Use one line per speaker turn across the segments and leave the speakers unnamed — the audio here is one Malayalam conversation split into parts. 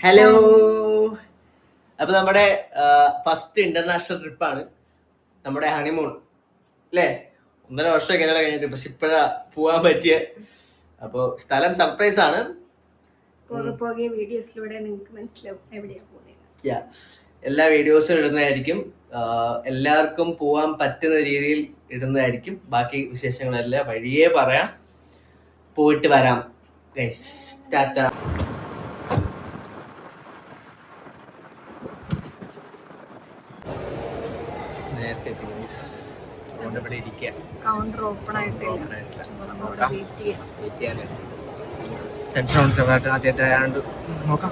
ഹലോ. അപ്പൊ നമ്മുടെ ഫസ്റ്റ് ഇന്റർനാഷണൽ ട്രിപ്പാണ് നമ്മുടെ ഹണിമൂൺ അല്ലേ. 1.5 വർഷം കനഡ കഴിഞ്ഞിട്ട് പക്ഷെ ഇപ്പഴാ പോവാൻ പറ്റിയ. അപ്പൊ സ്ഥലം സർപ്രൈസ് ആണ്.
പോകെ വീഡിയോസിലൂടെ നിങ്ങൾക്ക് മനസ്സിലാവും എവിടെയാ പോകുന്നത്.
എല്ലാ വീഡിയോസും ഇടുന്നതായിരിക്കും. എല്ലാവർക്കും പോവാൻ പറ്റുന്ന രീതിയിൽ ഇടുന്നതായിരിക്കും. ബാക്കി വിശേഷങ്ങളെല്ലാം വഴിയേ പറയാം. പോയിട്ട് വരാം ഗൈസ്. ടാറ്റ. നേരത്തെ
കൗണ്ടർ ഓപ്പൺ ആയിട്ടില്ല.
ടെൻഷൻ ആദ്യമായിട്ടാണ്ട് നോക്കാം.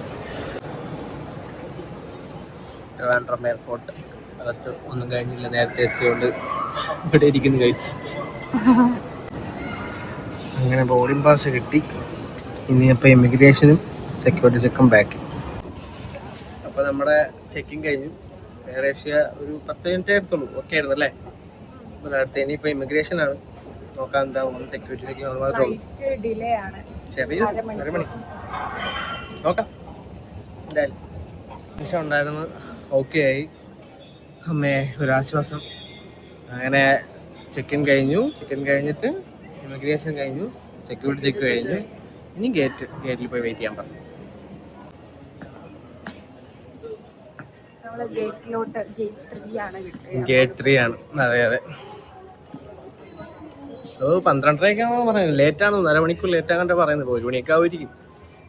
ട്രിവാൻഡ്രം എയർപോർട്ട് അകത്ത് ഒന്നും കഴിഞ്ഞില്ല, നേരത്തെ എത്തിയോണ്ട് ഇവിടെ ഇരിക്കുന്നു ഗൈസ്. അങ്ങനെ ബോർഡിംഗ് പാസ് കിട്ടി. ഇനിയപ്പോൾ ഇമിഗ്രേഷനും സെക്യൂരിറ്റി ചെക്കും ബാക്കി. അപ്പോൾ നമ്മുടെ ചെക്കിങ് കഴിഞ്ഞു. ഏകദേശം ഒരു 10 മിനിറ്റ് എടുത്തുള്ളൂ. ഓക്കെ ആയിരുന്നു അല്ലേ? അപ്പോൾ അടുത്ത ഇനിയിപ്പോൾ ഇമിഗ്രേഷൻ ആണ്. നോക്കാൻ എന്താ സെക്യൂരിറ്റി ചെക്കിങ്
ഡിലേ ആണ്,
ചെറിയ അരമണി. നോക്കാം എന്തായാലും. നിമിഷം ഉണ്ടായിരുന്നു. ഓക്കെ ആയി. അമ്മേ ഒരാശ്വാസം. അങ്ങനെ ചെക്കിൻ കഴിഞ്ഞു. ചെക്കിൻ കഴിഞ്ഞിട്ട് ഇമിഗ്രേഷൻ കഴിഞ്ഞു, സെക്യൂരിറ്റി ചെക്ക് കഴിഞ്ഞു. ഇനി ഗേറ്റിൽ പോയി വെയിറ്റ് ചെയ്യാൻ പറഞ്ഞു. ഗേറ്റ് 3 ആണ്. അതെ അതെ. 12:30 പറയുന്നത്. ലേറ്റാണ്, 1.5 മണിക്കൂർ ലേറ്റ് ആകണ്ട പറയുന്നത്. 1 മണിയൊക്കെ ആവുമായിരിക്കും.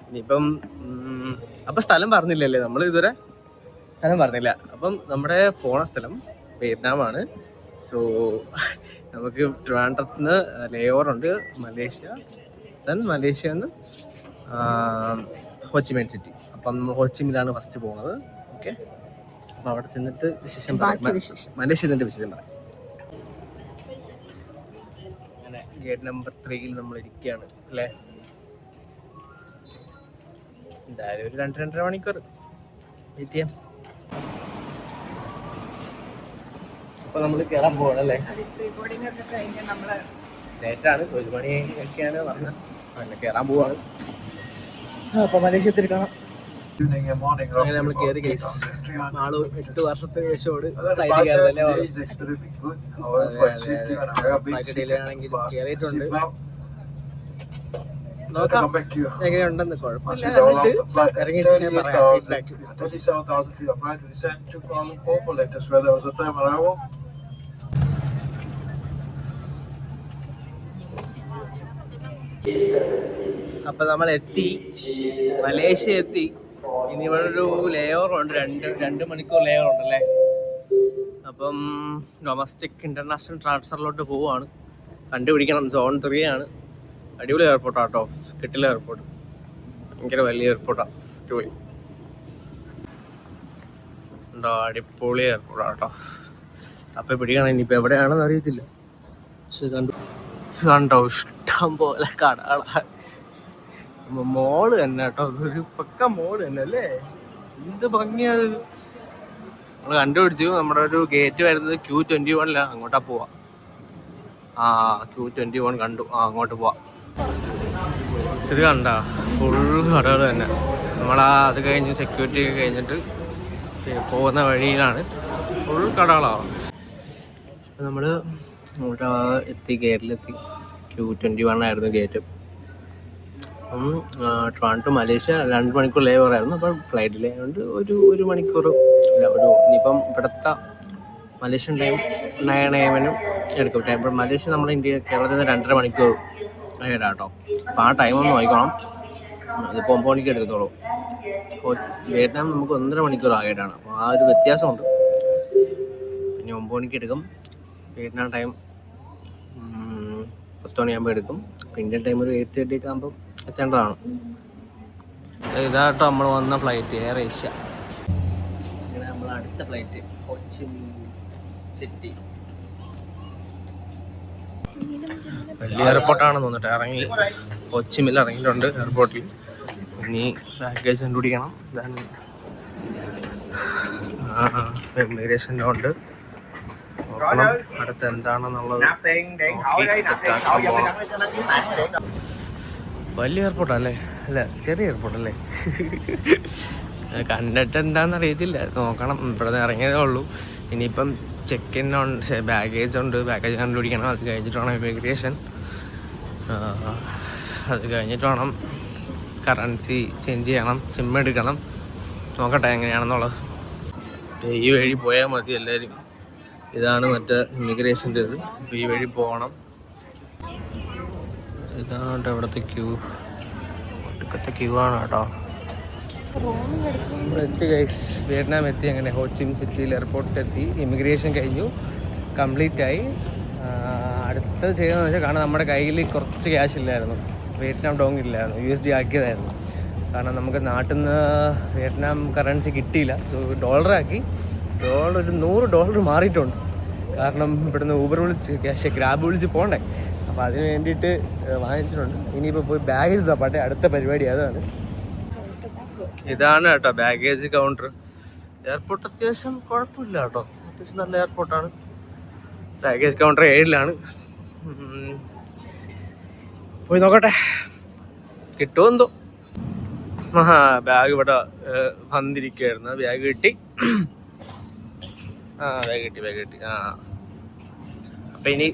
ഇനിയിപ്പം അപ്പം സ്ഥലം പറഞ്ഞില്ലല്ലേ നമ്മൾ ഇതുവരെ? സ്ഥലം പറഞ്ഞില്ല. അപ്പം നമ്മുടെ പോണ സ്ഥലം വിയറ്റ്നാമാണ്. സോ നമുക്ക് ട്രിവാൻഡ്രത്ത് നിന്ന് ലേ ഓവർ ഉണ്ട് മലേഷ്യ. മലേഷ്യ നിന്ന് ഹോച്ചിമിൻ സിറ്റി. അപ്പം നമ്മൾ ഹോച്ചിമിലാണ് ഫസ്റ്റ് പോകുന്നത്. ഓക്കെ, അപ്പം അവിടെ ചെന്നിട്ട് വിശേഷം പറയാം. മലേഷ്യ ചെന്നിട്ട് വിശേഷം പറയാം. അങ്ങനെ ഗേറ്റ് നമ്പർ 3 നമ്മൾ ഇരിക്കുകയാണ് അല്ലേ. എന്തായാലും ഒരു 2-2.5 മണിക്കൂർ വെയിറ്റ് ചെയ്യാം. അപ്പൊ നമ്മൾ കയറാൻ പോകണം അല്ലേ. ലേറ്റാണ്, 1 മണി ഒക്കെയാണ് പറഞ്ഞത്. അങ്ങനെ കയറാൻ പോവാണ്. അപ്പൊ മലേഷ്യത്തിൽ കാണാം. അങ്ങനെ നമ്മൾ കയറി കേസ്. 8 വർഷത്തിന് ശേഷമാണ് ഫ്ലൈറ്റ് കയറുന്നല്ലേ. ഫ്ലൈറ്റ് ഡിലേ ആണെങ്കിൽ കയറിയിട്ടുണ്ട്. നോക്കാം എങ്ങനെയുണ്ടെന്ന്. കുഴപ്പമില്ല. ഇറങ്ങിയിട്ട് ഞാൻ പറയാം ഫീഡ്ബാക്ക്. അപ്പൊ നമ്മൾ എത്തി, മലേഷ്യ എത്തി. ഇനി ഇവിടെ ഒരു ലേ ഓവർ ഉണ്ട്, 2 മണിക്കൂർ ലേ ഓവർ ഉണ്ടല്ലേ. അപ്പം ഡൊമസ്റ്റിക് ഇന്റർനാഷണൽ ട്രാൻസ്ഫറിലോട്ട് പോവുകയാണ്. കണ്ടുപിടിക്കണം. സോൺ 3 ആണ്. അടിപൊളി എയർപോർട്ടാണ് കേട്ടോ. കിട്ടില്ല എയർപോർട്ട്, ഭയങ്കര വലിയ എയർപോർട്ടാണ്. അടിപൊളി ഉണ്ടോ, അടിപൊളി എയർപോർട്ടാണ് കേട്ടോ. അപ്പം പിടിക്കണം. ഇനിയിപ്പോൾ എവിടെയാണെന്ന് അറിയത്തില്ല. പക്ഷെ കണ്ടോ ഇഷ്ടം പോലെ കടകളാണ്. മോള് തന്നെ കേട്ടോ. അതൊരു പക്ക മോള് തന്നെ അല്ലേ. എന്ത് ഭംഗിയത്. നമ്മൾ കണ്ടുപിടിച്ചു. നമ്മുടെ ഒരു ഗേറ്റ് വരുന്നത് Q21 അങ്ങോട്ടാ പോവാ. Q21 കണ്ടു. അങ്ങോട്ട് പോവാം. ഇത് കണ്ട ഫുൾ കടകൾ തന്നെ. അത് കഴിഞ്ഞ് സെക്യൂരിറ്റി കഴിഞ്ഞിട്ട് പോകുന്ന വഴിയിലാണ് ഫുൾ കടകളാണ്. നമ്മൾ ഇവിടെ എത്തി, ഗേറ്റിലെത്തി. Q21 ആയിരുന്നു ഗേറ്റ്. ട്രിവാൻഡ്രം ടു മലേഷ്യ 2 മണിക്കൂർ ലേ ഓവർ ആയിരുന്നു. അപ്പം ഫ്ലൈറ്റിൽ ആയതുകൊണ്ട് ഒരു മണിക്കൂർ ഇല്ല. ഇനിയിപ്പം ഇവിടുത്തെ മലേഷ്യൻ ടൈം 9 AM എടുക്കും. ഇപ്പം മലേഷ്യ നമ്മുടെ കേരളത്തിൽ നിന്ന് 2.5 മണിക്കൂർ ആയിട്ടാണ് കേട്ടോ. അപ്പോൾ ആ ടൈമൊന്ന് നോക്കണം. ഇതിപ്പോൾ 9 മണിക്ക് എടുക്കത്തുള്ളൂ. വിയറ്റ്നാം നമുക്ക് 1.5 മണിക്കൂർ ആയിട്ടാണ്. അപ്പോൾ ആ ഒരു വ്യത്യാസമുണ്ട്. പിന്നെ 9 മണിക്ക് എടുക്കും. വിയറ്റ്നാം ടൈം 10 മണിയാകുമ്പോൾ എടുക്കും. ഇന്ത്യൻ ടൈം ഒരു 8:30 ഒക്കെ ആകുമ്പോൾ എത്തേണ്ടതാണ്. ഇതാട്ടോ നമ്മൾ വന്ന ഫ്ലൈറ്റ്, എയർ ഏഷ്യ. അങ്ങനെ നമ്മൾ അടുത്ത ഫ്ലൈറ്റ് ഹോച്ചിമിൻ സിറ്റി. വലിയ എയർപോർട്ടാണെന്ന് തോന്നിട്ട് ഇറങ്ങി. ഹോച്ചിമിൽ ഇറങ്ങിയിട്ടുണ്ട് എയർപോർട്ടിൽ. ഇനി ബാഗേജ് കണ്ടുപിടിക്കണം. ഇമിഗ്രേഷൻ്റെ ഉണ്ട്. നോക്കണം അടുത്ത് എന്താണെന്നുള്ളത്. വലിയ എയർപോർട്ടല്ലേ? അല്ല, ചെറിയ എയർപോർട്ടല്ലേ? കണ്ടിട്ട് എന്താണെന്ന് അറിയത്തില്ല, നോക്കണം. ഇവിടെ നിന്ന് ഇറങ്ങിയതേ ഉള്ളൂ. ഇനിയിപ്പം ചെക്ക് ഇൻ ഉണ്ട്, ബാഗേജ് ഉണ്ട്, ബാഗേജ് കണ്ടുപിടിക്കണം. അത് കഴിഞ്ഞിട്ട് വേണം ഇമിഗ്രേഷൻ. അത് കഴിഞ്ഞിട്ട് വേണം കറൻസി ചേഞ്ച് ചെയ്യണം, സിം എടുക്കണം. നോക്കട്ടെ എങ്ങനെയാണെന്നുള്ളത്. ഈ വഴി പോയാൽ മതി എല്ലാവരും. ഇതാണ് മറ്റേ ഇമിഗ്രേഷൻ്റെ ഇത്. അപ്പോൾ ഈ വഴി പോകണം. ഇതാണ് ഇവിടുത്തെ ക്യൂ. ഒടുക്കത്തെ ക്യൂ ആണ് കേട്ടോ. എത്തി ഗൈസ്, വിയറ്റ്നാം എത്തി. അങ്ങനെ ഹോച്ചിൻ സിറ്റിയിൽ എയർപോർട്ടിൽ എത്തി. ഇമിഗ്രേഷൻ കഴിഞ്ഞു, കംപ്ലീറ്റ് ആയി. അടുത്തത് ചെയ്തതെന്ന് വെച്ചാൽ, കാരണം നമ്മുടെ കയ്യിൽ കുറച്ച് ക്യാഷ് ഇല്ലായിരുന്നു, വിയറ്റ്നാം ഡോങ് ഇല്ലായിരുന്നു, USD ആക്കിയതായിരുന്നു. കാരണം നമുക്ക് നാട്ടിൽ നിന്ന് വിയറ്റ്നാം കറൻസി കിട്ടിയില്ല. സോ ഡോളറാക്കി. ഒരു $100 മാറിയിട്ടുണ്ട്. കാരണം ഇവിടുന്ന് ഊബർ വിളിച്ച് ഗ്രാബ് വിളിച്ച് പോകണ്ടേ. അപ്പോൾ അതിന് വേണ്ടിയിട്ട് വാങ്ങിച്ചിട്ടുണ്ട്. ഇനിയിപ്പോൾ പോയി ബാഗേജ് തപ്പാട്ടെ, അടുത്ത പരിപാടി അതാണ്. ഇതാണ് കേട്ടോ ബാഗേജ് കൗണ്ടർ. എയർപോർട്ട് അത്യാവശ്യം കുഴപ്പമില്ല കേട്ടോ, അത്യാവശ്യം നല്ല എയർപോർട്ടാണ്. Baggage counter 7-ലാണ്. പോയി നോക്കട്ടെ കിട്ടുമോ എന്തോ. ബാഗ് ഇവിടെ വന്നിരിക്കുകയായിരുന്നു. ബാഗ് കിട്ടി. ബാഗ് കിട്ടി. അപ്പം ഇനി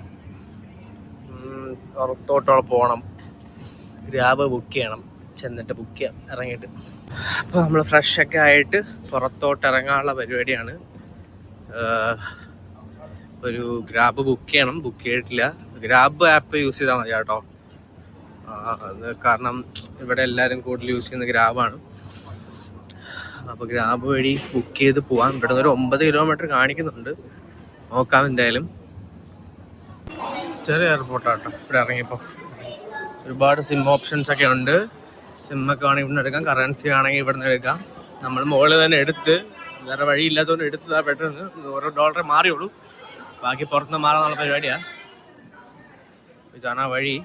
പുറത്തോട്ടോളം പോകണം, ഗ്രാബ് ബുക്ക് ചെയ്യണം. ചെന്നിട്ട് ബുക്ക് ചെയ്യാം ഇറങ്ങിയിട്ട്. അപ്പോൾ നമ്മൾ ഫ്രഷൊക്കെ ആയിട്ട് പുറത്തോട്ട് ഇറങ്ങാനുള്ള പരിപാടിയാണ്. ഒരു ഗ്രാബ് ബുക്ക് ചെയ്യണം. ബുക്ക് ചെയ്തിട്ടില്ല. ഗ്രാബ് ആപ്പ് യൂസ് ചെയ്താൽ മതി കേട്ടോ. കാരണം ഇവിടെ എല്ലാവരും കൂടുതൽ യൂസ് ചെയ്യുന്ന ഗ്രാബാണ്. അപ്പോൾ ഗ്രാബ് വഴി ബുക്ക് ചെയ്ത് പോവാം. ഇവിടെ നിന്ന് ഒരു 9 കിലോമീറ്റർ കാണിക്കുന്നുണ്ട്. നോക്കാം എന്തായാലും. ചെറിയ എയർപോർട്ടാട്ടോ. ഇവിടെ ഇറങ്ങിയപ്പോൾ ഒരുപാട് സിം ഓപ്ഷൻസ് ഒക്കെ ഉണ്ട്. സിമ്മൊക്കെ വേണമെങ്കിൽ ഇവിടുന്ന് എടുക്കാം, കറൻസി ആണെങ്കിൽ ഇവിടുന്ന് എടുക്കാം. നമ്മൾ മുകളിൽ തന്നെ എടുത്ത്, വേറെ വഴിയില്ലാത്തതുകൊണ്ട് എടുത്തതാ പെട്ടെന്ന്. $1 മാറിയുള്ളൂ, ബാക്കി പുറത്തുനിന്ന് മാറാനുള്ള പരിപാടിയാണ്. ഇതാണ് ആ വഴി,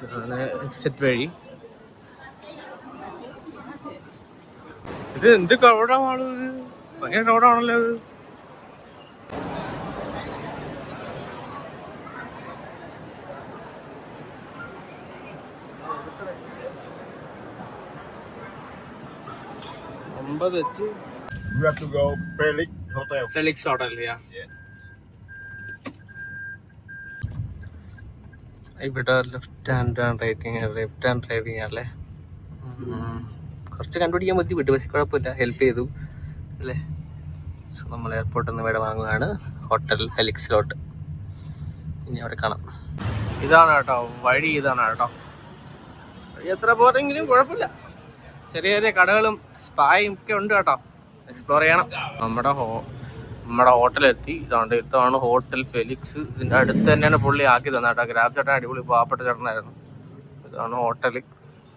ഇതാണ് എക്സിറ്റ് വഴി. ഇത് എന്ത് ക്രൗഡാണ്, ഭയങ്കര ക്രൗഡാണല്ലോ ഇത്.
You have to go Felix Hotel.
Felix Hotel, yeah. ഇവിടെ ലെഫ്റ്റ് ഹാൻഡ് ഡ്രൈവിംഗ് അല്ലേ. കുറച്ച് കണ്ടുപിടിക്കാൻ ബുദ്ധിമുട്ട്, പക്ഷെ കുഴപ്പമില്ല, ഹെൽപ്പ് ചെയ്തു അല്ലേ. സോ നമ്മൾ എയർപോർട്ടിൽ നിന്ന് ഇവിടെ വാങ്ങുകയാണ്, ഹോട്ടൽ ഫെലിക്സിലോട്ട്. ഇനി അവിടെ കാണാം. ഇതാണ് കേട്ടോ വഴി, ഇതാണ് കേട്ടോ വഴി. എത്ര പോരെങ്കിലും കുഴപ്പമില്ല. ചെറിയ ചെറിയ കടകളും സ്പായും ഒക്കെ ഉണ്ട് കേട്ടോ, എക്സ്പ്ലോർ ചെയ്യണം. നമ്മുടെ ഹോട്ടലെത്തി. ഇതാണ് ഹോട്ടൽ ഫെലിക്സ്. ഇതിൻ്റെ അടുത്ത് തന്നെയാണ് പുള്ളി ആക്കി തന്നെ കേട്ടോ. ഗ്രാബ് ചേട്ടൻ അടിപൊളി പാവപ്പെട്ട ചേട്ടനായിരുന്നു. ഇതാണ് ഹോട്ടൽ.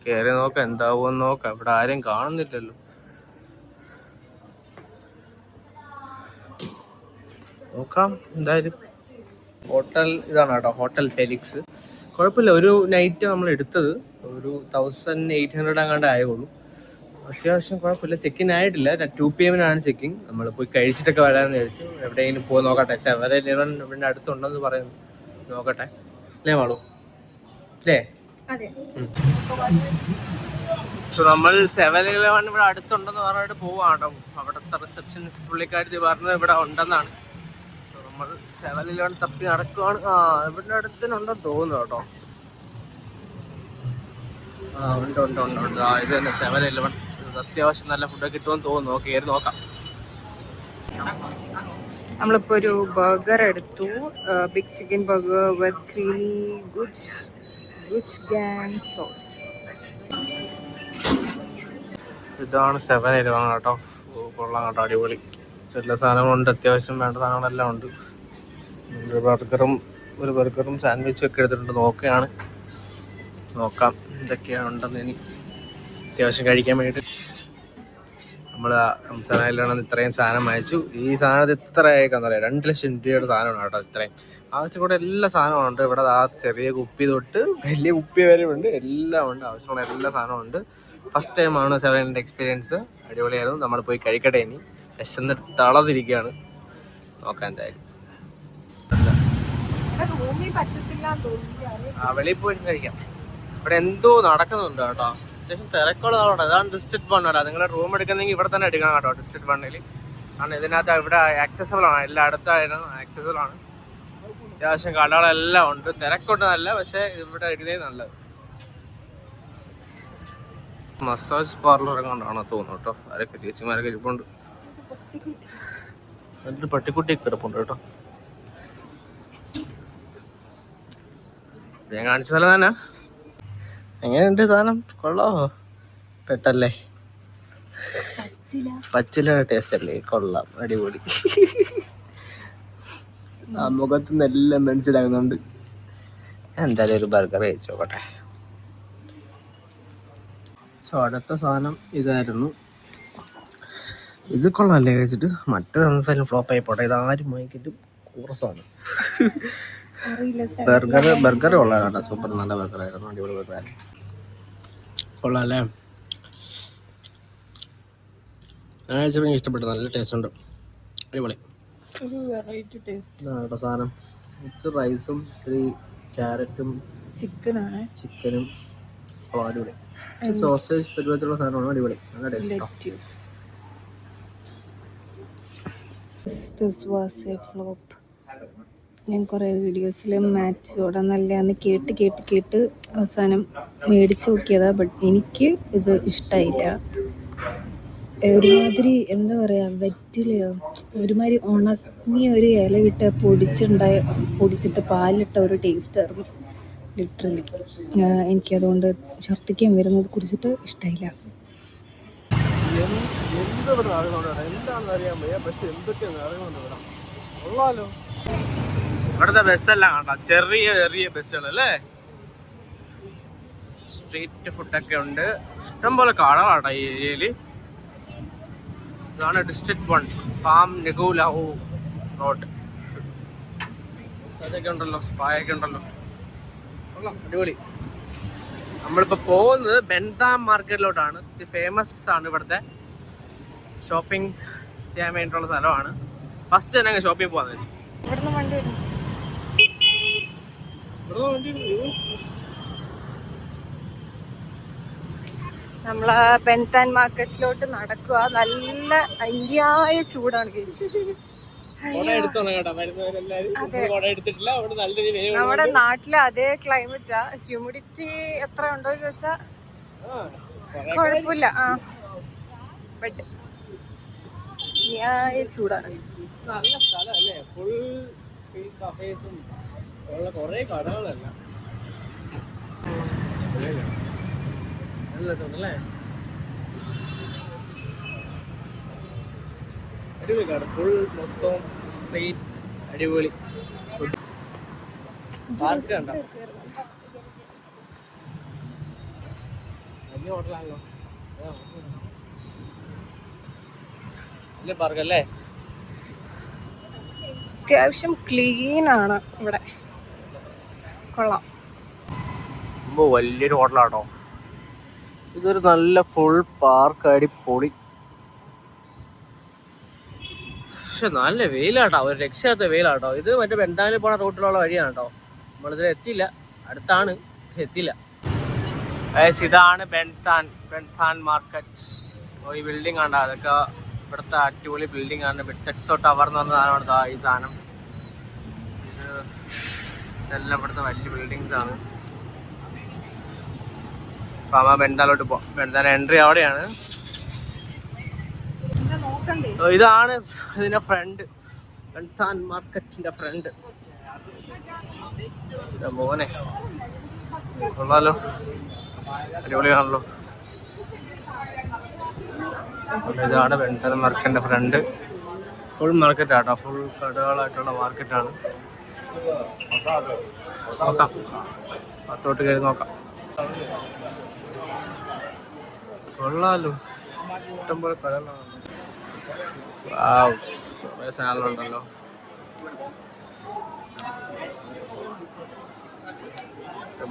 കയറി നോക്കാം എന്താവുമെന്ന് നോക്കാം. ഇവിടെ ആരും കാണുന്നില്ലല്ലോ. നോക്കാം എന്തായാലും. ഹോട്ടൽ ഇതാണ് കേട്ടോ, ഹോട്ടൽ ഫെലിക്സ്. കുഴപ്പമില്ല. ഒരു നൈറ്റ് നമ്മൾ എടുത്തത് ഒരു 1800 അങ്ങാണ്ട് ആയുള്ളൂ. അത്യാവശ്യം കുഴപ്പമില്ല. ചെക്കിൻ ആയിട്ടില്ല. 2 PM ചെക്കിങ്. നമ്മൾ പോയി കഴിച്ചിട്ടൊക്കെ വരാമെന്ന് വിചാരിച്ചു. എവിടെയെങ്കിലും പോയി നോക്കട്ടെ. 7-Eleven ഇവിടെ അടുത്തുണ്ടെന്ന് പറയുന്നു. നോക്കട്ടെ അല്ലേ മാളൂ, അല്ലേ? സോ നമ്മൾ 7-Eleven ഇവിടെ അടുത്തുണ്ടെന്ന് പറഞ്ഞിട്ട് പോവാട്ടോ. അവിടുത്തെ റിസപ്ഷനിസ്റ്റ് പുള്ളിക്കാരി പറഞ്ഞത് ഇവിടെ ഉണ്ടെന്നാണ്. സോ നമ്മൾ 7-Eleven തപ്പി നടക്കുവാണ്. ഇവിടെ അടുത്തുണ്ടെന്ന് തോന്നുന്നു കേട്ടോ. ഉണ്ട്. ഇത് തന്നെ 7-Eleven. അത്യാവശ്യം നല്ല ഫുഡൊക്കെ കിട്ടുമെന്ന് തോന്നുന്നു. കയറി നോക്കാം.
നമ്മളിപ്പോൾ ഒരു ബർഗർ എടുത്തു. ബിഗ് ചിക്കൻ ബർഗർ വിത്ത് ക്രീമി ഗുച്ച് ഗാങ് സോസ്.
ഇതാണ് 7-Eleven കേട്ടോ. കൊള്ളാം കേട്ടോ, അടിപൊളി. ചില സാധനങ്ങളുണ്ട്, അത്യാവശ്യം വേണ്ട സാധനങ്ങളെല്ലാം ഉണ്ട്. ഒരു ബർഗറും സാൻഡ്വിച്ചും ഒക്കെ എടുത്തിട്ടുണ്ട്. നോക്കാം എന്തൊക്കെയാണ് ഉണ്ടെന്ന്. ഇനി അത്യാവശ്യം കഴിക്കാൻ വേണ്ടിയിട്ട് നമ്മൾ 7-Eleven ഇത്രയും സാധനം വാങ്ങിച്ചു. ഈ സാധനത്തിൽ ഇത്രയൊക്കെയെന്ന് പറയാം, 2 ലക്ഷം രൂപയുടെ സാധനമാണ് കേട്ടോ. ഇത്രയും ആവശ്യമുള്ള എല്ലാ സാധനവും ഉണ്ട് ഇവിടെ. ചെറിയ കുപ്പി തൊട്ട് വലിയ കുപ്പി വരെ ഉണ്ട്, എല്ലാം ഉണ്ട്. ആവശ്യമുള്ള എല്ലാ സാധനവും ഉണ്ട്. ഫസ്റ്റ് ടൈമാണ് 7-Eleven എക്സ്പീരിയൻസ്. അടിപൊളിയായിരുന്നു. നമ്മൾ പോയി കഴിക്കട്ടെ. ഇനി വിശന്ന് തളർന്നിരിക്കുകയാണ്. നോക്കാം എന്തായാലും. വെളിയിൽ പോയി കഴിക്കാം. ഇവിടെ എന്തോ നടക്കുന്നുണ്ട് കേട്ടോ. അത്യാവശ്യം തിരക്കുള്ളതാണ്. അതാണ് ഡിസ്ട്രിക്ട് വണ്ണല്ല. നിങ്ങളുടെ റൂം എടുക്കുന്നെങ്കിൽ ഇവിടെ തന്നെ എടുക്കണം കേട്ടോ, ഡിസ്ട്രിക്ട് വണ്ണിൽ. കാരണം ഇതിനകത്ത് ഇവിടെ ആക്സസിബിൾ ആണ്, എല്ലാം അടുത്തായിരുന്നു ആക്സസിബിൾ ആണ്. അത്യാവശ്യം കടകളെല്ലാം ഉണ്ട്, തിരക്കൊണ്ടല്ല, പക്ഷെ ഇവിടെ എടുക്കുന്നേ നല്ലത്. മസാജ് പാർലർ കൊണ്ടാണോ തോന്നുന്നു കേട്ടോ. ആരൊക്കെ ചേച്ചിമാരൊക്കെ ഇരിപ്പുണ്ട്, എന്നിട്ട് പട്ടിക്കുട്ടി കിടപ്പുണ്ട് കേട്ടോ. ഞാൻ കാണിച്ച സ്ഥലം തന്നെ. എങ്ങനെയുണ്ട് സാധനം? കൊള്ളാമോ? പെട്ടല്ലേ, പച്ചില ടേസ്റ്റ് അല്ലേ? കൊള്ളാം, അടിപൊളി. ആ മുഖത്തുനിന്ന് എല്ലാം മനസ്സിലാകുന്നുണ്ട്. എന്തായാലും ഒരു ബർഗർ കഴിച്ചോക്കട്ടെ. സോ അടുത്ത സാധനം ഇതായിരുന്നു. ഇത് കൊള്ളാമല്ലേ കഴിച്ചിട്ട്? മറ്റൊരു എന്തായാലും ഫ്ലോപ്പ് ആയി പോട്ടെ. ഇതാരും വാങ്ങിക്കിട്ടും കൂറ സാധനം. ബർഗർ കൊള്ളാം കേട്ടോ, സൂപ്പർ നല്ല ബർഗറായിരുന്നു, അടിപൊളി ബർഗറായിരുന്നു. കൊള്ളാം അല്ലേ? ഞാൻ കഴിച്ചപ്പോൾ എനിക്ക് ഇഷ്ടപ്പെട്ടു, നല്ല ടേസ്റ്റ് ഉണ്ട്, അടിപൊളി. കേട്ടോ സാധനം. ഇത് റൈസും ഇത്തിരി ക്യാരറ്റും ചിക്കനും അടിപൊളി. സോസേജ് പരുവത്തിലുള്ള സാധനമാണ്, അടിപൊളി, നല്ല taste.
This was a flop. ഞാൻ കുറേ വീഡിയോസിൽ മാച്ചോടെ നല്ലതാന്ന് കേട്ട് അവസാനം മേടിച്ച് നോക്കിയതാണ്. ബട്ട് എനിക്ക് ഇത് ഇഷ്ടമായില്ല. ഒരുമാതിരി എന്താ പറയുക, വെറ്റിലയോ ഒരുമാതിരി ഉണങ്ങിയ ഒരു ഇലയിട്ട് പൊടിച്ചിട്ട് പാലിട്ട ഒരു ടേസ്റ്റായിരുന്നു ലിറ്ററലി. എനിക്കതുകൊണ്ട് ഛർദ്ദിക്കാൻ വരുന്നത് കുടിച്ചിട്ട് ഇഷ്ടമായില്ല.
ഇവിടുത്തെ ബസ്സെല്ലാം കണ്ട ചെറിയ ചെറിയ ബസ്സുകളല്ലേ. സ്ട്രീറ്റ് ഫുഡൊക്കെ ഉണ്ട്, ഇഷ്ടംപോലെ കടകളാണ് ഈ ഏരിയയില്. ഇതാണ് ഡിസ്ട്രിക്ട് 1 ഫാം നെഗുലാവോ റോഡ്. അതൊക്കെ ഉണ്ടല്ലോ, സ്പായൊക്കെ ഉണ്ടല്ലോ, അടിപൊളി. നമ്മളിപ്പോൾ പോകുന്നത് ബെൻതാം മാർക്കറ്റിലോട്ടാണ്. ഇത് ഫേമസ് ആണ്, ഇവിടുത്തെ ഷോപ്പിംഗ് ചെയ്യാൻ വേണ്ടിയിട്ടുള്ള സ്ഥലമാണ്. ഫസ്റ്റ് തന്നെ ഷോപ്പിംഗ് പോകാന്ന് വെച്ചു.
നമ്മള് ബെൻതാൻ മാർക്കറ്റിലോട്ട് നടക്കുക. നല്ല അതിയായ ചൂടാണ്. നമ്മുടെ നാട്ടിലെ അതേ ക്ലൈമറ്റാ. ഹ്യൂമിഡിറ്റി എത്ര ഉണ്ടോ ചോദിച്ചാ കുഴപ്പമില്ല. ബട്ട് ചൂടാണ്.
നല്ല സ്ഥലമല്ലേ, ഫുൾ കഫേസും ഉള്ള കുറേ കടകളല്ല. നല്ല സ്ഥലല്ലേ, അടിപൊളി കട, ഫുൾ മൊത്തം സ്ട്രീറ്റ്, അടിപൊളി. പാർക്ക് കണ്ടോ, വലിയ ഹോട്ടലാണല്ലോ, വലിയ പാർക്കല്ലേ.
അത്യാവശ്യം ക്ലീൻ ആണ് ഇവിടെ, കൊള്ളാം.
വലിയൊരു ഹോട്ടലാട്ടോ. ഇതൊരു നല്ല ഫുൾ പാർക്ക്, അടിപൊളി. പക്ഷെ നല്ല വെയിലാട്ടോ, ഒരു രക്ഷയാത്ത വെയിലാട്ടോ. ഇത് മറ്റേ ബെൻതാനിൽ പോണ റൂട്ടിലുള്ള വഴിയാണ് കേട്ടോ. നമ്മളിതിൽ എത്തിയില്ല, അടുത്താണ്, എത്തിയില്ല. ഇതാണ് ബെൻതാൻ മാർക്കറ്റ്. ഈ ബിൽഡിംഗ് കണ്ടോ, അതൊക്കെ ഇവിടുത്തെ അടിപൊളി ബിൽഡിംഗ് ആണ്. ടെക്സോ ടവർ എന്ന് പറഞ്ഞ സാധനമാണ് ഈ സാധനം. ഇതെല്ലാം ഇവിടുത്തെ വലിയ ബിൽഡിങ്സ് ആണ്. അപ്പം ബെൻതാനിലോട്ട് പോവാം. ബെൻതാൻ എൻട്രി അവിടെയാണ്. ഇതാണ് ഇതിന്റെ ഫ്രണ്ട്, ബെൻതാൻ മാർക്കറ്റിന്റെ ഫ്രണ്ട്. മോനെ കൊള്ളാലോ, അടിപൊളിയാണല്ലോ. ഇതാണ് ബെൻതാൻ മാർക്കറ്റിന്റെ ഫ്രണ്ട്. ഫുൾ മാർക്കറ്റ് ആട്ടോ, ഫുൾ കടകളായിട്ടുള്ള മാർക്കറ്റാണ്. നോക്കാം, അത്തോട്ട് കയറി നോക്കാം. കൊള്ളാലോ, ഇഷ്ടംപോലെ കടകളാണ്. കുറേ സാധനങ്ങളുണ്ടല്ലോ.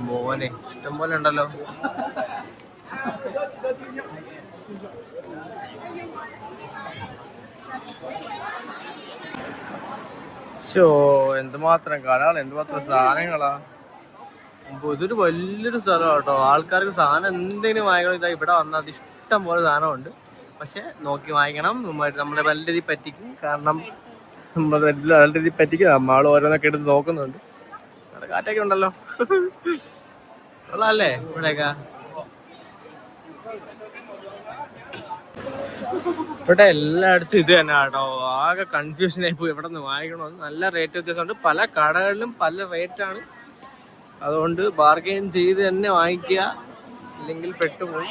മോനെ ഇഷ്ടംപോലെ ഉണ്ടല്ലോ. എന്തുമാത്രം കടകൾ, എന്തുമാത്രം സാധനങ്ങളാ. ഇതൊരു വലിയൊരു സ്ഥലം കേട്ടോ. ആൾക്കാർക്ക് സാധനം എന്തെങ്കിലും വാങ്ങിക്കണം ഇതാ ഇവിടെ വന്നാൽ അത് ഇഷ്ടം പോലെ സാധനമുണ്ട്. പക്ഷെ നോക്കി വാങ്ങിക്കണം. നമ്മളെ നല്ല രീതിയിൽ പറ്റിക്കും. കാരണം നമ്മൾ നല്ല രീതിയിൽ പറ്റിക്കും. നമ്മൾ ഓരോന്നൊക്കെ എടുത്ത് നോക്കുന്നുണ്ട്. അവിടെ കാറ്റൊക്കെ ഉണ്ടല്ലോ. കൊള്ളാല്ലേ ഇവിടെയൊക്കെ. ഇവിടെ എല്ലായിടത്തും ഇത് തന്നെ കേട്ടോ. ആകെ കൺഫ്യൂഷൻ ആയി പോയി എവിടെ നിന്ന് വാങ്ങിക്കണമെന്ന്. നല്ല റേറ്റ് വ്യത്യാസമുണ്ട്. പല കടകളിലും പല റേറ്റാണ്. അതുകൊണ്ട് ബാർഗെയിൻ ചെയ്ത് തന്നെ വാങ്ങിക്കുക, ഇല്ലെങ്കിൽ പെട്ടുപോകും.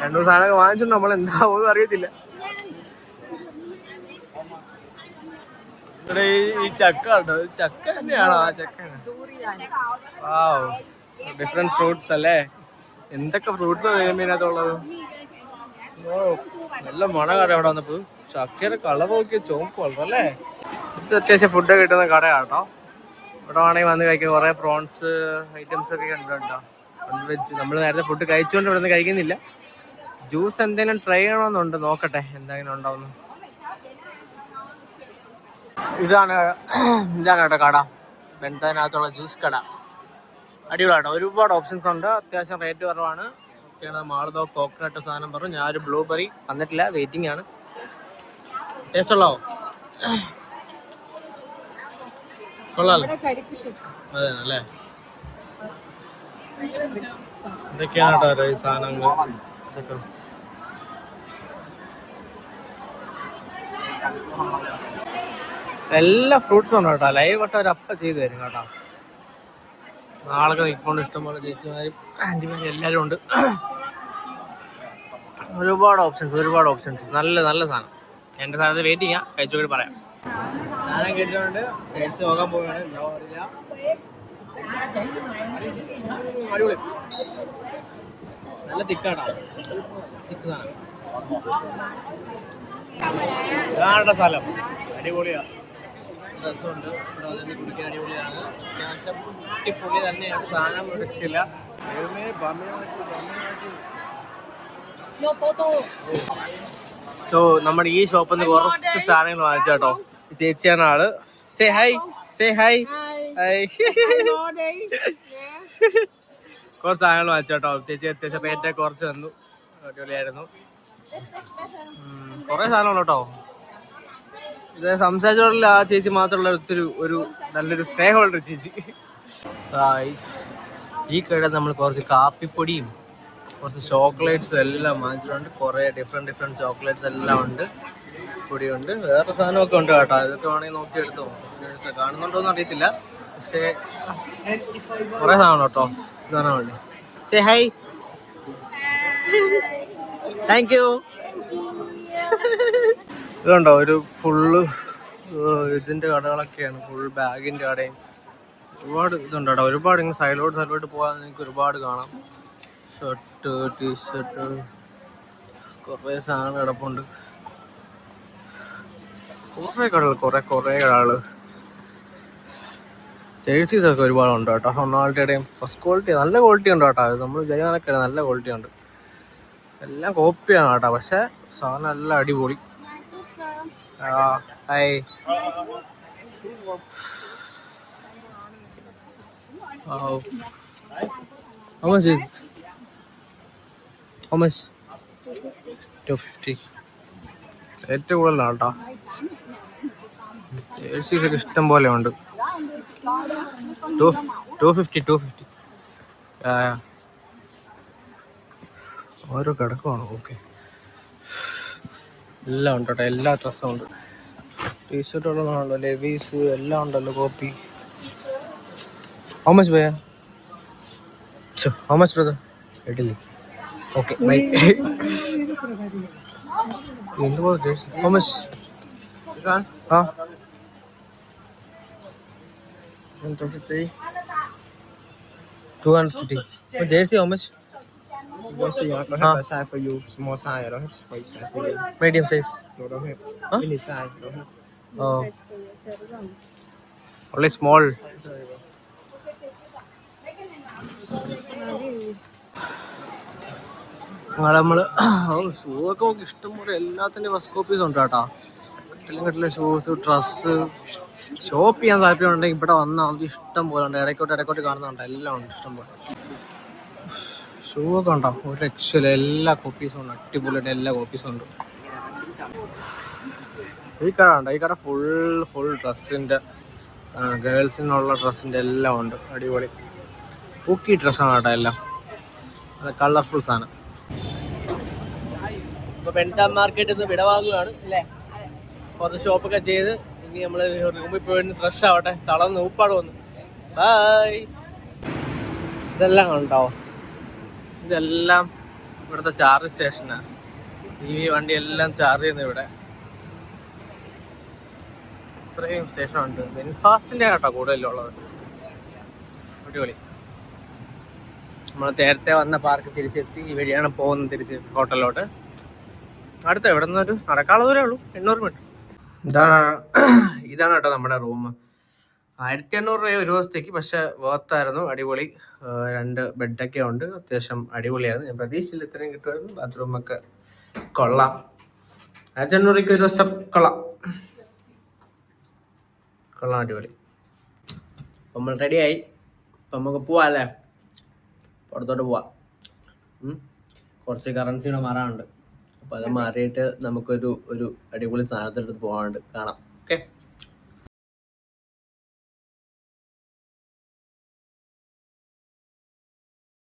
2 സാധനമൊക്കെ വാങ്ങിച്ചിട്ട് നമ്മൾ എന്താവുമെന്ന് അറിയത്തില്ല. ഇവിടെ ഈ ചക്ക ഉണ്ടോ? ചക്ക തന്നെയാണോ? ആ ചക്ക ഡിഫറെന്റ് ഫ്രൂട്ട്സ് അല്ലേ? എന്തൊക്കെ ഫ്രൂട്ട്സ് ഇതിനകത്തുള്ളത്? ഓ നല്ല മണകാരം അവിടെ വന്നപ്പോ. ചക്കയുടെ കളർ നോക്കിയ ചുവപ്പ് കളർ അല്ലേ? ഇത് അത്യാവശ്യം ഫുഡ് കിട്ടുന്ന കടയാട്ടോ. ഇവിടെ വേണമെങ്കിൽ വന്ന് കഴിക്കാൻ കുറെ പ്രോൺസ് ഐറ്റംസ് ഒക്കെ ഉണ്ട് കേട്ടോ. Non veg. നമ്മൾ നേരത്തെ ഫുഡ് കഴിച്ചുകൊണ്ട് ഇവിടെ നിന്ന് കഴിക്കുന്നില്ല. ജ്യൂസ് എന്തെങ്കിലും ട്രൈ ചെയ്യണമെന്നുണ്ട്. നോക്കട്ടെ എന്തെങ്കിലും ഉണ്ടാവുന്നു. ഇതാണ് കേട്ടോ കട. ബെന്തനകത്തുള്ള ജ്യൂസ് കട. അടിപൊളിയാട്ടോ. ഒരുപാട് ഓപ്ഷൻസ് ഉണ്ട്. അത്യാവശ്യം റേറ്റ് കുറവാണ്. ഒക്കെയാണ്. മാളതോ കോക്കനട്ട് സാധനം പറഞ്ഞു. ഞാനൊരു ബ്ലൂബെറി വന്നിട്ടില്ല, വെയിറ്റിംഗ് ആണ്. ടേസ്റ്റ് ഉള്ളോ? കൊള്ളാലോ. അതെ അല്ലേ? ഇതൊക്കെയാണ് കേട്ടോ ഈ സാധനങ്ങൾ. ഇതൊക്കെ എല്ലാ ഫ്രൂട്ട്സും ഉണ്ട് കേട്ടോ. ലൈവായിട്ട് അവർ അപ്പം ചെയ്തു തരും കേട്ടോ. നാളെ നിൽക്കൊണ്ട് ഇഷ്ടംപോലെ ചേച്ചിമാരും ആൻറ്റിമാരും എല്ലാവരും ഉണ്ട്. ഒരുപാട് ഓപ്ഷൻസ്. നല്ല സാധനം. എൻ്റെ സാധനത്തിൽ വെയിറ്റ് ചെയ്യാം. കഴിച്ചോട്ട് പറയാം. സാധനം കേട്ടിട്ടുണ്ട്. ടേസ്റ്റ് നോക്കാൻ പോവുകയാണ്. എന്താ അറിയില്ല. അടിപൊളി. നല്ല തിക്കാട്ടോ. തിക്ക് സാധനം. ഇതാണ് സ്ഥലം. അടിപൊളിയാണ്. രസമുണ്ട്. ഇവിടെ വന്നിട്ട് കുടിക്കാൻ അടിപൊളിയാണ്. അത്യാവശ്യം കുട്ടിപ്പൊളി തന്നെയാണ്. സാധനം രക്ഷയില്ല. സോ നമ്മുടെ ഈ ഷോപ്പിൽ നിന്ന് കുറച്ച് സാധനങ്ങൾ വാങ്ങിച്ചാട്ടോ. ചേച്ചിയാണ് ആള്. Say hi. കുറച്ച് സാധനങ്ങൾ വാങ്ങിച്ചാട്ടോ. ചേച്ചി അത്യാവശ്യം റേറ്റ് കുറച്ച് തന്നു. അടിപൊളിയായിരുന്നു. കുറെ സാധനങ്ങൾ കേട്ടോ. ഇത് സംസാരിച്ചോടില്ല. ആ ചേച്ചി മാത്രമുള്ള ഒരു നല്ലൊരു സ്നേഹമുള്ള ചേച്ചി. ഈ കട നമ്മൾ കുറച്ച് കാപ്പിപ്പൊടിയും കുറച്ച് ചോക്ലേറ്റ്സും എല്ലാം വാങ്ങിച്ചിട്ടുണ്ട്. കുറേ ഡിഫറെൻറ്റ് ചോക്ലേറ്റ്സ് എല്ലാം ഉണ്ട്. പൊടിയുണ്ട്. വേറെ സാധനമൊക്കെ ഉണ്ട് കേട്ടോ. ഇതൊക്കെ വേണമെങ്കിൽ നോക്കിയെടുത്തോ. കാണുന്നുണ്ടോയെന്ന് അറിയത്തില്ല. പക്ഷേ കുറേ സാധനം കേട്ടോ. സാധനമുണ്ട്. Say hi. Thank you. ഇതുണ്ടോ ഒരു ഫുള്ള് ഇതിൻ്റെ കടകളൊക്കെയാണ്. ഫുൾ ബാഗിൻ്റെ കടയും ഒരുപാട് ഇതുണ്ട് കേട്ടോ. ഒരുപാട് ഇങ്ങനെ സൈഡിലോട്ട് പോകാൻ എനിക്ക് ഒരുപാട് കാണാം. ഷർട്ട്, ടീഷർട്ട്, കുറേ സാധനങ്ങൾ കിടപ്പുണ്ട്. കുറേ കടകൾ. ജേഴ്സീസൊക്കെ ഒരുപാടുണ്ട് കേട്ടോ. റൊണാൾഡോയുടെയും ഫസ്റ്റ് ക്വാളിറ്റി നല്ല ക്വാളിറ്റി ഉണ്ട് കേട്ടോ. അത് നമ്മൾ ജനങ്ങളൊക്കെ നല്ല ക്വാളിറ്റി ഉണ്ട്. എല്ലാം കോപ്പിയാണ് കേട്ടോ. പക്ഷെ സാധനം എല്ലാം അടിപൊളി. Hi. How much is? How much? 250. ഏറ്റവും കൂടുതലാണ് കേട്ടോ. ജേഴ്സീസൊക്കെ ഇഷ്ടം പോലെ ഉണ്ട്. 250. ഓരോ കിടക്കുവാണ്. ഓക്കെ. എല്ലാം ഉണ്ട് കേട്ടോ. എല്ലാ ഡ്രസ്സും ഉണ്ട്. ടീഷർട്ടുള്ളതാണല്ലോ. ലെവീസ് എല്ലാം ഉണ്ടല്ലോ. കോപ്പി. How much ഭയ്യ? How much brother? Idli. Okay bye. എന്തുപോലെ ജേഴ്സി? How much? ആ 250. Jersey how much?
Jersey, I don't have a size for you. Small size, I don't have space for you.
Medium size.
No, don't have.
Huh?
Any size, don't have.
Oh. Only small. നമ്മള് ഷൂ ഒക്കെ നോക്കി ഇഷ്ടംപോലെ എല്ലാത്തിൻ്റെ ഫസ്റ്റ് കോപ്പീസ് ഉണ്ട് കേട്ടോ. കിട്ടില്ല ഷൂസ്, ഡ്രസ്സ് ഷോപ്പ് ചെയ്യാൻ താല്പര്യമുണ്ടെങ്കിൽ ഇവിടെ വന്നാൽ നമുക്ക് ഇഷ്ടം പോലെ ഉണ്ട്. ഇടയ്ക്കോട്ട് കാണുന്നുണ്ട്, എല്ലാം ഉണ്ട് ഇഷ്ടം പോലെ. ഷൂ ഒക്കെ ഉണ്ടോ, ഒരു രക്ഷയില്ല. എല്ലാ കോപ്പീസും ഉണ്ട്, അടിപൊളിയായിട്ട് എല്ലാ കോപ്പീസും ഉണ്ട്. ഈ കട ഉണ്ട്, ഈ കട ഫുൾ ഡ്രസ്സിൻ്റെ, ഗേൾസിനുള്ള ഡ്രസ്സിൻ്റെ എല്ലാം ഉണ്ട്. അടിപൊളി പൂക്കി ഡ്രസ്സാണ് കേട്ടോ എല്ലാം, നല്ല കളർഫുൾ സാധനം. ഇപ്പോൾ പെൻറ്റാ മാർക്കറ്റിൽ നിന്ന് വിടവാങ്ങുകയാണ് അല്ലേ. കുറച്ച് ഷോപ്പൊക്കെ ചെയ്ത് ഇനി നമ്മൾ റൂമിൽ പോയി ഫ്രഷ് ആവട്ടെ. തളർന്ന് ഊപ്പാട് വന്നു. ബായ്. ഇതെല്ലാം കണ്ടോ, ഇതെല്ലാം ഇവിടുത്തെ ചാർജ് സ്റ്റേഷനാണ്. ഈ വണ്ടി എല്ലാം ചാർജ് ചെയ്യുന്നത് ഇവിടെ. ഇത്രയും സ്റ്റേഷനുണ്ട്. വെൻഫാസ്റ്റിൻ്റെ കേട്ടോ കൂടുതലുള്ളത്. അടിപൊളി. നമ്മൾ നേരത്തെ വന്ന പാർക്ക് തിരിച്ചെത്തി. ഈ വഴിയാണ് പോകുന്നത് തിരിച്ച് ഹോട്ടലിലോട്ട്. അടുത്ത ഇവിടെ നിന്നൊരു നടക്കാനുള്ള ദൂരമേ ഉള്ളൂ, 800 മീറ്റർ. ഇതാണ് കേട്ടോ നമ്മുടെ റൂം. 1800 രൂപ ഒരു ദിവസത്തേക്ക്, പക്ഷെ വേർത്തായിരുന്നു. അടിപൊളി. 2 ബെഡൊക്കെ ഉണ്ട്, അത്യാവശ്യം അടിപൊളിയായിരുന്നു. ഞാൻ പ്രതീക്ഷിച്ചില്ല ഇത്രയും കിട്ടുമായിരുന്നു. ബാത്റൂമൊക്കെ കൊള്ളാം. 1800 രൂപയ്ക്ക് ഒരു ദിവസം കൊള്ളാം. അടിപൊളി. നമ്മൾ റെഡിയായി. അപ്പം നമുക്ക് പോവാം അല്ലേ, പുറത്തോട്ട് പോവാം. കുറച്ച് കറൻസിയുടെ മാറാനുണ്ട്, അപ്പോൾ അത് മാറിയിട്ട് നമുക്കൊരു അടിപൊളി സാധനത്തിൻ്റെ അടുത്ത് പോകാനുണ്ട്. കാണാം. ഓക്കെ.